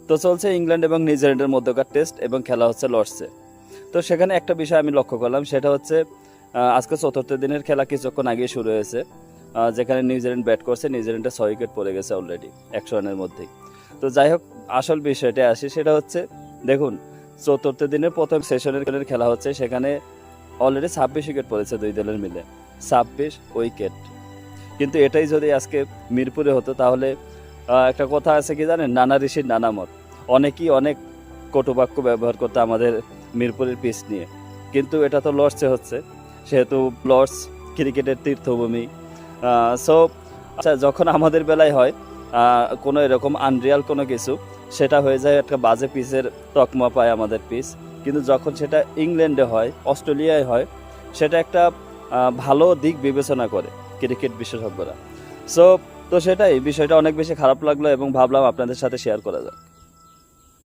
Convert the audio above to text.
তো চলছে ইংল্যান্ড এবং নিউজিল্যান্ডের মধ্যকার টেস্ট এবং খেলা হচ্ছে লর্ডসে। তো সেখানে একটা বিষয় আমি লক্ষ্য করলাম, সেটা হচ্ছে আজকে চতুর্থ দিনের খেলা কিছুক্ষণ আগে শুরু হয়েছে, যেখানে নিউজিল্যান্ড ব্যাট করছে, নিউজিল্যান্ডের 6 উইকেট পড়ে গেছে অলরেডি 100 রানের মধ্যেই। তো যাই হোক, আসল বিষয়টা আসি, সেটা হচ্ছে দেখুন চতুর্থ দিনের প্রথম সেশনের খেলা হচ্ছে, সেখানে অলরেডি 26 উইকেট পড়েছে দুই দলের মিলে, 26 উইকেট। কিন্তু এটাই যদি আজকে মিরপুরে হতো তাহলে একটা কথা আছে কি জানেন, নানা ঋষির নানা মত, অনেকেই অনেক কটুবাক্য ব্যবহার করতে আমাদের মিরপুরের পিচ নিয়ে, কিন্তু এটা তো লর্ডসে হচ্ছে, সেহেতু লর্ডস ক্রিকেটের তীর্থভূমি। সো আচ্ছা, যখন আমাদের বেলায় হয় কোনো এরকম আনরিয়াল কোনো কিছু, সেটা হয়ে যায় একটা বাজে পিচের তকমা পায় আমাদের পিচ। কিন্তু যখন সেটা ইংল্যান্ডে হয়, অস্ট্রেলিয়ায় হয়, সেটা একটা ভালো দিক বিবেচনা করে ক্রিকেট বিশেষজ্ঞরা। তো সেটাই বিষয়টা অনেক বেশি খারাপ লাগলো এবং ভাবলাম আপনাদের সাথে শেয়ার করা যাক।